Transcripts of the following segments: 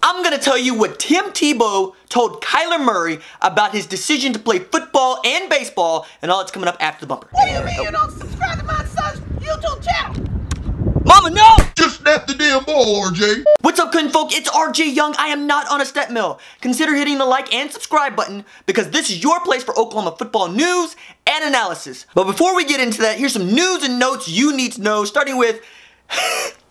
I'm gonna tell you what Tim Tebow told Kyler Murray about his decision to play football and baseball, and all that's coming up after the bumper. What do you mean you don't subscribe to my son's YouTube channel? Mama, no! Just snap the damn ball, RJ. What's up, kinfolk? It's RJ Young. I am not on a step mill. Consider hitting the like and subscribe button because this is your place for Oklahoma football news and analysis. But before we get into that, here's some news and notes you need to know, starting with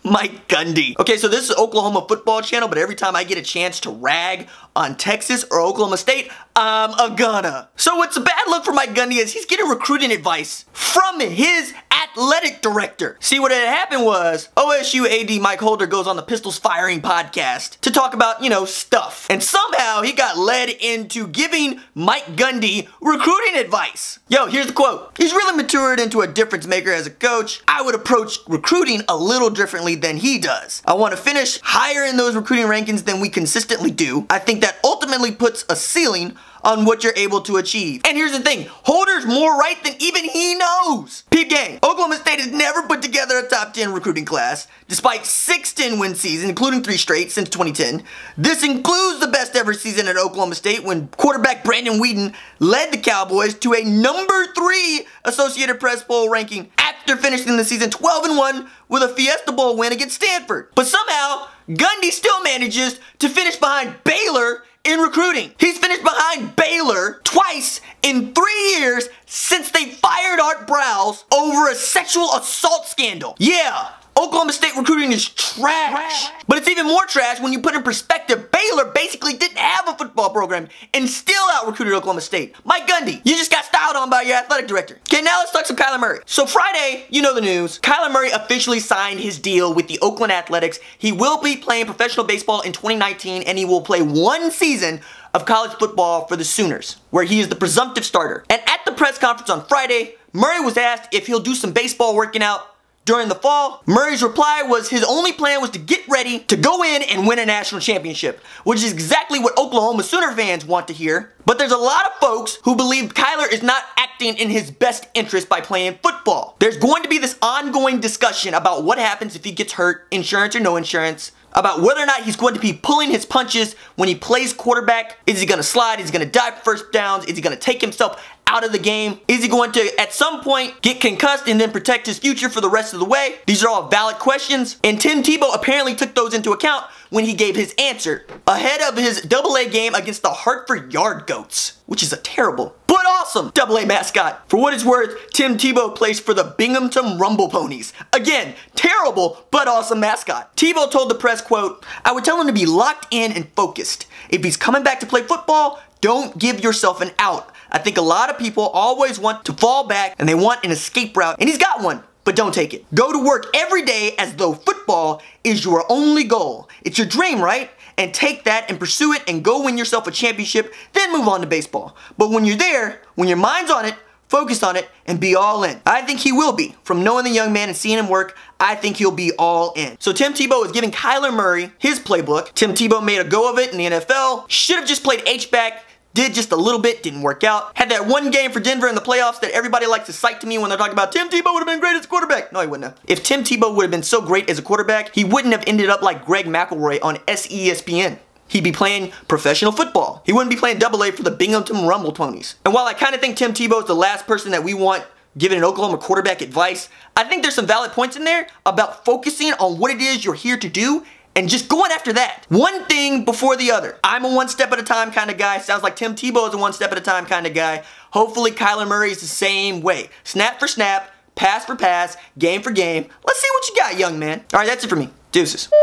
Mike Gundy. Okay, so this is Oklahoma football channel, but every time I get a chance to rag on Texas or Oklahoma State, I'm a gunna. So what's a bad look for Mike Gundy is he's getting recruiting advice from his athletic director. See, what had happened was OSU AD Mike Holder goes on the Pistols Firing podcast to talk about, you know, stuff. And somehow he got led into giving Mike Gundy recruiting advice. Yo, here's the quote. He's really matured into a difference maker as a coach. I would approach recruiting a little differently than he does. I want to finish higher in those recruiting rankings than we consistently do. I think that ultimately puts a ceiling on what you're able to achieve. And here's the thing, Holder's more right than even he knows. Peep gang, Oklahoma State has never put together a top 10 recruiting class, despite 6 10-win seasons, including 3 straight since 2010. This includes the best ever season at Oklahoma State when quarterback Brandon Whedon led the Cowboys to a #3 Associated Press poll ranking after finishing the season 12-1 with a Fiesta Bowl win against Stanford. But somehow, Gundy still manages to finish behind Baylor in recruiting. He's finished behind Baylor twice in 3 years since they fired Art Browse over a sexual assault scandal. Yeah, Oklahoma State recruiting is trash. But it's even more trash when you put in perspective, Baylor basically didn't have a football program and still out-recruited Oklahoma State. Mike Gundy, you just got styled on by your athletic director. Okay, now let's talk some Kyler Murray. So Friday, you know the news, Kyler Murray officially signed his deal with the Oakland Athletics. He will be playing professional baseball in 2019 and he will play 1 season of college football for the Sooners, where he is the presumptive starter. And at the press conference on Friday, Murray was asked if he'll do some baseball working out during the fall. Murray's reply was his only plan was to get ready to go in and win a national championship, which is exactly what Oklahoma Sooner fans want to hear. But there's a lot of folks who believe Kyler is not acting in his best interest by playing football. There's going to be this ongoing discussion about what happens if he gets hurt, insurance or no insurance, about whether or not he's going to be pulling his punches when he plays quarterback. Is he going to slide? Is he going to dive for first downs? Is he going to take himself out of the game? Is he going to, at some point, get concussed and then protect his future for the rest of the way? These are all valid questions, and Tim Tebow apparently took those into account when he gave his answer ahead of his AA game against the Hartford Yard Goats, which is a terrible but awesome AA mascot. For what it's worth, Tim Tebow plays for the Binghamton Rumble Ponies. Again, terrible but awesome mascot. Tebow told the press, quote, I would tell him to be locked in and focused. If he's coming back to play football, don't give yourself an out. I think a lot of people always want to fall back and they want an escape route, and he's got one, but don't take it. Go to work every day as though football is your only goal. It's your dream, right? And take that and pursue it and go win yourself a championship, then move on to baseball. But when you're there, when your mind's on it, focus on it and be all in. I think he will be. From knowing the young man and seeing him work, I think he'll be all in. So Tim Tebow is giving Kyler Murray his playbook. Tim Tebow made a go of it in the NFL. Should have just played H-back. Did just a little bit, didn't work out. Had that one game for Denver in the playoffs that everybody likes to cite to me when they're talking about Tim Tebow would have been great as a quarterback. No, he wouldn't have. If Tim Tebow would have been so great as a quarterback, he wouldn't have ended up like Greg McElroy on SESPN. He'd be playing professional football. He wouldn't be playing AA for the Binghamton Rumble Ponies. And while I kind of think Tim Tebow is the last person that we want giving an Oklahoma quarterback advice, I think there's some valid points in there about focusing on what it is you're here to do and just going after that. One thing before the other. I'm a one step at a time kind of guy. Sounds like Tim Tebow is a one step at a time kind of guy. Hopefully Kyler Murray is the same way. Snap for snap, pass for pass, game for game. Let's see what you got, young man. All right, that's it for me. Deuces.